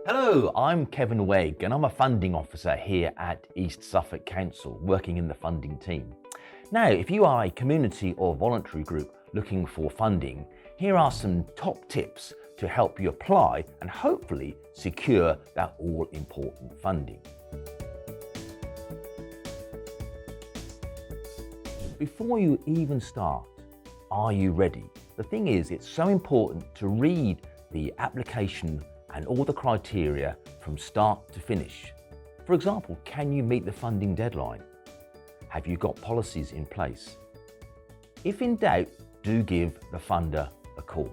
Hello, I'm Kevin Wegg and I'm a funding officer here at East Suffolk Council, working in the funding team. Now, if you are a community or voluntary group looking for funding, here are some top tips to help you apply and hopefully secure that all-important funding. Before you even start, are you ready? The thing is, it's so important to read the application and all the criteria from start to finish. For example, can you meet the funding deadline? Have you got policies in place? If in doubt, do give the funder a call.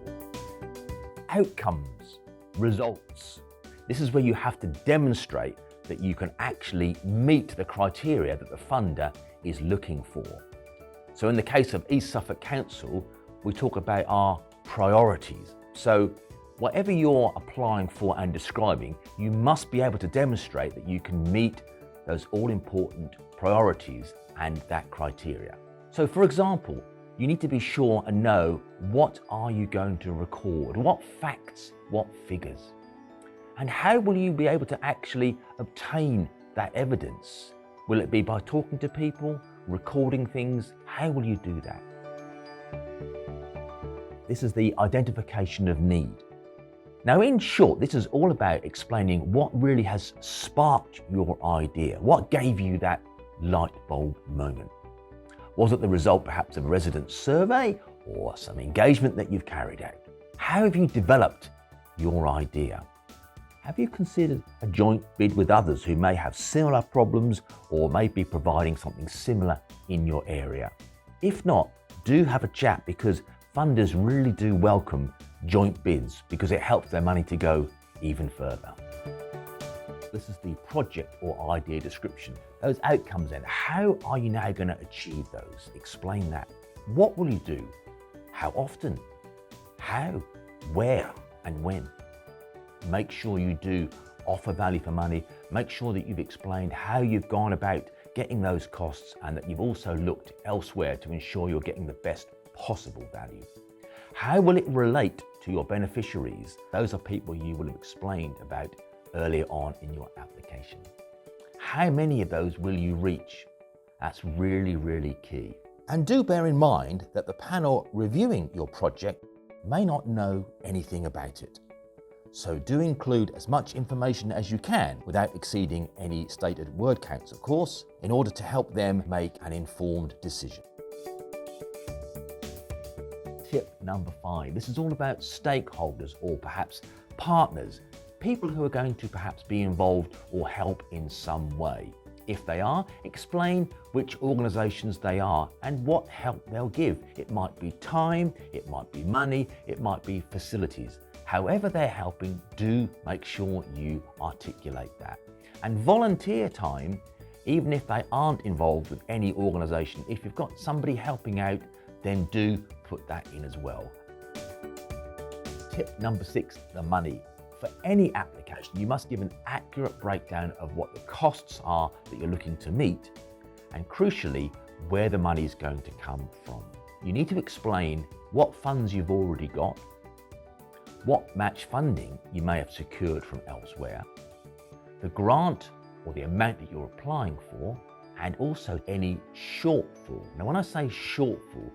Outcomes, results. This is where you have to demonstrate that you can actually meet the criteria that the funder is looking for. So in the case of East Suffolk Council, we talk about our priorities. So whatever you're applying for and describing, you must be able to demonstrate that you can meet those all-important priorities and that criteria. So for example, you need to be sure and know what are you going to record, what facts, what figures, and how will you be able to actually obtain that evidence? Will it be by talking to people, recording things? How will you do that? This is the identification of need. Now, in short, this is all about explaining what really has sparked your idea. What gave you that light bulb moment? Was it the result perhaps of a resident survey or some engagement that you've carried out? How have you developed your idea? Have you considered a joint bid with others who may have similar problems or may be providing something similar in your area? If not, do have a chat, because funders really do welcome joint bids because it helps their money to go even further. This is the project or idea description. Those outcomes then, how are you now going to achieve those? Explain that. What will you do? How often? How? Where? And when? Make sure you do offer value for money. Make sure that you've explained how you've gone about getting those costs and that you've also looked elsewhere to ensure you're getting the best possible value. How will it relate to your beneficiaries? Those are people you will have explained about earlier on in your application. How many of those will you reach? That's really, really key. And do bear in mind that the panel reviewing your project may not know anything about it. So do include as much information as you can without exceeding any stated word counts, of course, in order to help them make an informed decision. Tip number 5. This is all about stakeholders or perhaps partners, people who are going to perhaps be involved or help in some way. If they are, explain which organisations they are and what help they'll give. It might be time, it might be money, it might be facilities. However they're helping, do make sure you articulate that. And volunteer time, even if they aren't involved with any organisation, if you've got somebody helping out, then do put that in as well. Tip number 6, the money. For any application, you must give an accurate breakdown of what the costs are that you're looking to meet, and crucially, where the money is going to come from. You need to explain what funds you've already got, what match funding you may have secured from elsewhere, the grant or the amount that you're applying for, and also any shortfall. Now, when I say shortfall,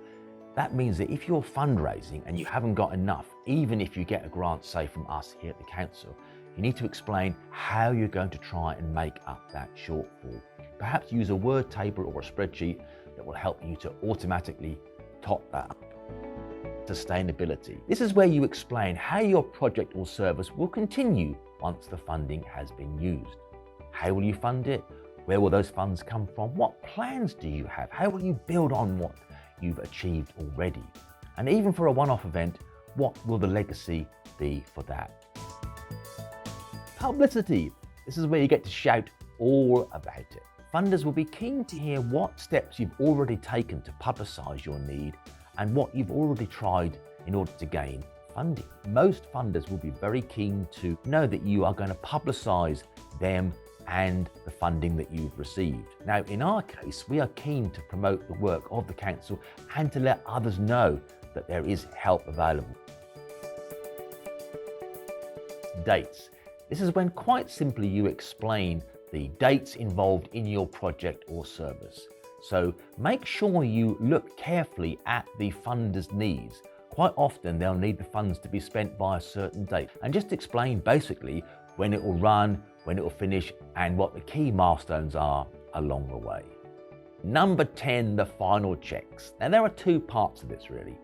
that means that if you're fundraising and you haven't got enough, even if you get a grant, say from us here at the council, you need to explain how you're going to try and make up that shortfall. Perhaps use a word table or a spreadsheet that will help you to automatically top that up. Sustainability. This is where you explain how your project or service will continue once the funding has been used. How will you fund it? Where will those funds come from? What plans do you have? How will you build on what you've achieved already? And even for a one-off event, what will the legacy be for that? Publicity. This is where you get to shout all about it. Funders will be keen to hear what steps you've already taken to publicise your need and what you've already tried in order to gain funding. Most funders will be very keen to know that you are going to publicise them and the funding that you've received. Now, in our case, we are keen to promote the work of the council and to let others know that there is help available. Dates. This is when quite simply you explain the dates involved in your project or service. So make sure you look carefully at the funder's needs. Quite often they'll need the funds to be spent by a certain date, and just explain basically when it will run, when it will finish, and what the key milestones are along the way. Number 10, the final checks. Now there are two parts of this really.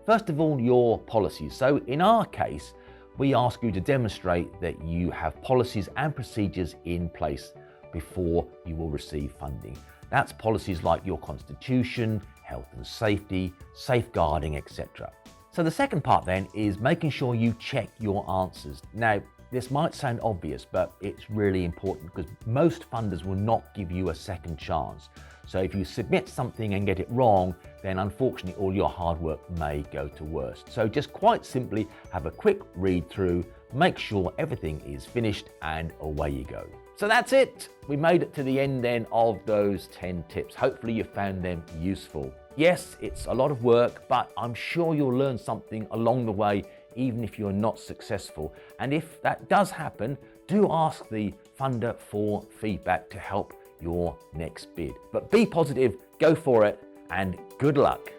First of all, your policies. So in our case, we ask you to demonstrate that you have policies and procedures in place before you will receive funding. That's policies like your constitution, health and safety, safeguarding, etc. So the second part then is making sure you check your answers. Now, this might sound obvious, but it's really important because most funders will not give you a second chance. So if you submit something and get it wrong, then unfortunately all your hard work may go to waste. So just quite simply have a quick read through, make sure everything is finished, and away you go. So that's it. We made it to the end then of those 10 tips. Hopefully you found them useful. Yes, it's a lot of work, but I'm sure you'll learn something along the way, even if you're not successful. And if that does happen, do ask the funder for feedback to help your next bid. But be positive, go for it, and good luck.